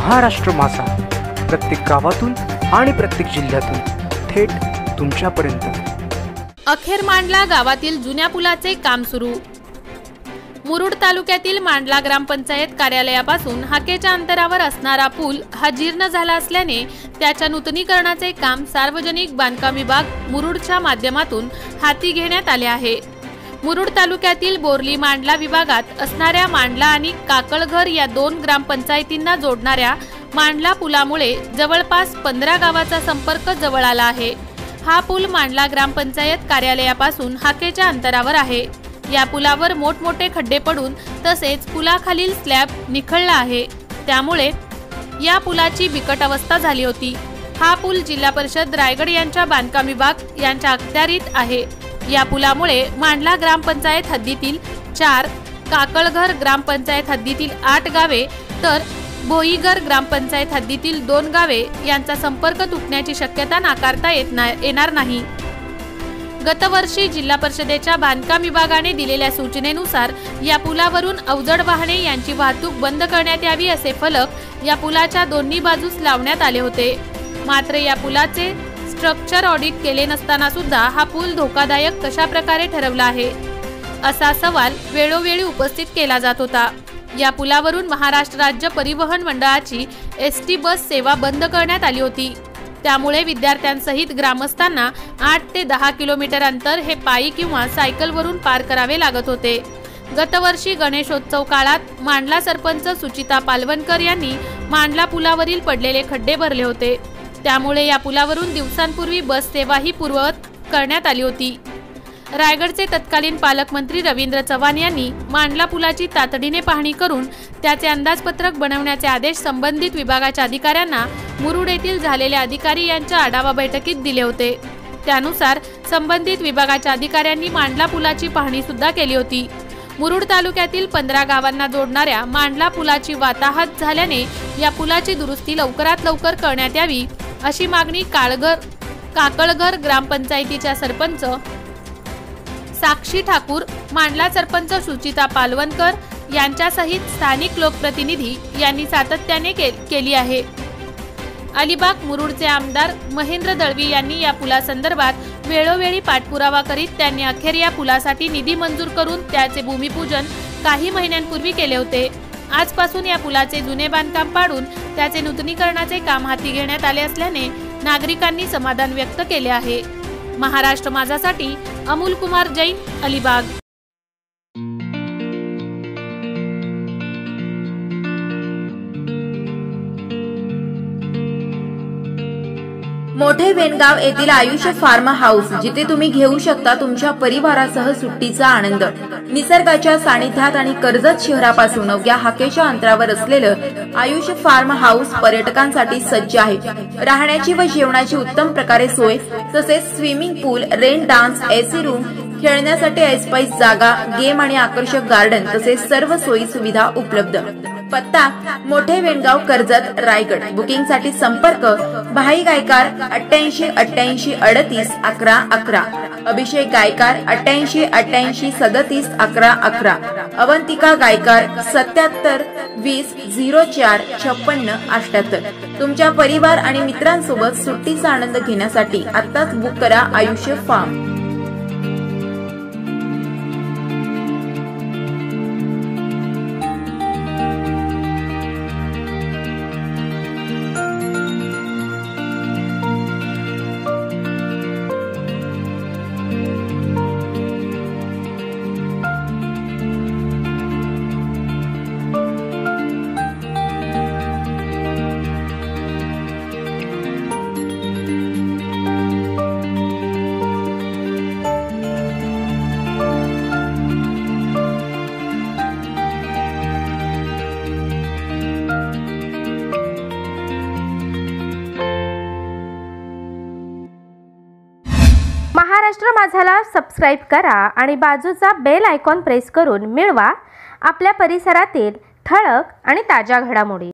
महाराष्ट्र माझा, प्रत्येक गावातून आणि प्रत्येक जिल्ह्यातून थेट तुमच्यापर्यंत। अखेर मांडला गावातील जुन्या पुलाचे काम सुरू। मुरुड तालुक्यातील मांडला ग्रामपंचायत कार्यालयापासून हाकेच्या अंतरावर असणारा पूल हा जीर्ण झाला असल्याने त्याच्या नूतनीकरणाचे काम सार्वजनिक बांधकाम विभाग मुरुडच्या माध्यमातून हाती घेण्यात आले आहे। मुरुड तालुक्यातील बोर्ली मांडला विभागात असणाऱ्या मांडला आणि काकळघर या 2 ग्रामपंचायतींना जोडणाऱ्या मांडला पुलामुळे जवळपास 15 गावाचा संपर्क जवळ आला आहे। हा पूल मांडला ग्रामपंचायत कार्यालयापासून हाकेच्या अंतरावर आहे। या पुलावर मोठमोठे खड्डे पडून तसेच पुलाखालील स्लॅब निखळला आहे, त्यामुळे या पुलाची बिकट अवस्था झाली होती। हा पूल जिल्हा परिषद रायगड यांच्या बांधकाम विभाग यांच्या अखत्यारीत आहे। या पुलामुळे मांडला ग्रामपंचायत हद्दीतील 4, काकळघर ग्रामपंचायत हद्दीतील 8 गावे तर भोईघर ग्रामपंचायत हद्दीतील 2 गावे यांचा संपर्क तुटण्याची शक्यता नाकारता येणार नाही। गतवर्षी जिल्हा परिषदेच्या बांधकाम विभागाने दिलेल्या सूचनेनुसार या पुलावरून अवजड वाहने यांची वाहतूक बंद करण्यात यावी असे फलक या पुलाच्या दोन्ही बाजूस लावण्यात आले होते। मात्र या पुलाचे स्ट्रक्चर ऑडिट केले नसताना सुद्धा हा पूल धोकादायक कशा प्रकारे ठरवला आहे असा सवाल वेळोवेळी उपस्थित केला जात होता। या पुलावरून महाराष्ट्र राज्य परिवहन मंडळाची एसटी बस सेवा बंद करण्यात आली होती, त्यामुळे विद्यार्थ्यांसहित ग्रामस्थांना 8 ते 10 किलोमीटर अंतर हे पायी किंवा सायकलवरून पार करावे लागत होते। गतवर्षी गणेशोत्सव काळात मांडला सरपंच सुचिता पालवणकर यांनी मांडला पुलावरील पडलेले खड्डे भरले होते, त्यामुळे या पुलावरून दिवसांपूर्वी बस सेवाही पूर्ववत करण्यात आली होती। रायगडचे तत्कालीन पालकमंत्री रवींद्र चव्हाण यांनी मांडला पुलाची तातडीने पाहणी करून त्याचे अंदाजपत्रक बनवण्याचे आदेश संबंधित विभागाच्या अधिकाऱ्यांना मुरुड येथील झालेल्या अधिकारी यांच्या आढावा बैठकीत दिले होते। त्यानुसार संबंधित विभागाच्या अधिकाऱ्यांनी मांडला पुलाची पाहणी सुद्धा केली होती। मुरुड तालुक्यातील 15 गावांना जोडणाऱ्या मांडला पुलाची वाताहत झाल्याने या पुलाची दुरुस्ती लवकरात लवकर करण्यात यावी अशी मागणी काकळघर ग्रामपंचायतीच्या सरपंच साक्षी ठाकूर, मांडला सरपंच सुचिता पालवणकर यांच्यासहित स्थानिक लोकप्रतिनिधी यांनी सातत्याने केली आहे। अलिबाग मुरुडचे आमदार महेंद्र दळवी यांनी या पुलासंदर्भात वेळोवेळी पाठपुरावा करीत त्यांनी अखेर या पुलासाठी निधी मंजूर करून त्याचे भूमिपूजन काही महिन्यांपूर्वी केले होते। आजपासून या पुलाचे जुने बांधकाम पाडून त्याचे नूतनीकरणाचे काम हाती घेण्यात आले असल्याने नागरिकांनी समाधान व्यक्त केले आहे। महाराष्ट्र माझासाठी अमोल कुमार जैन, अलिबाग। मोठे वेणगाव येथील आयुष्य फार्म हाऊस, जिथे तुम्ही घेऊ शकता तुमच्या परिवारासह सुट्टीचा आनंद। निसर्गाच्या सानिध्यात आणि कर्जत शहरापासून अवघ्या हाकेच्या अंतरावर असलेलं आयुष्य फार्म हाऊस पर्यटकांसाठी सज्ज आहे। राहण्याची व जेवणाची उत्तम प्रकारे सोय, तसेच स्विमिंग पूल, रेन डान्स, एसी रूम, खेळण्यासाठी ऐसपैस जागा, गेम आणि आकर्षक गार्डन तसेच सर्व सोयी सुविधा उपलब्ध। पत्ता मोठे वेणगाव, कर्जत, रायगड। बुकिंग साठी संपर्क भाई गायकार 88 88 38 11 11, अभिषेक गायकार 88 88 37 11 11, अवंतिका गायकार 77 20 04 56 78। तुमच्या परिवार आणि मित्रांसोबत सुट्टीचा आनंद घेण्यासाठी आत्ताच बुक करा आयुष्य फार्म। महाराष्ट्र माझाला सबस्क्राइब करा आणि बाजूचा बेल आयकॉन प्रेस करून मिळवा आपल्या परिसरातील ठळक आणि ताज्या घडामोडी।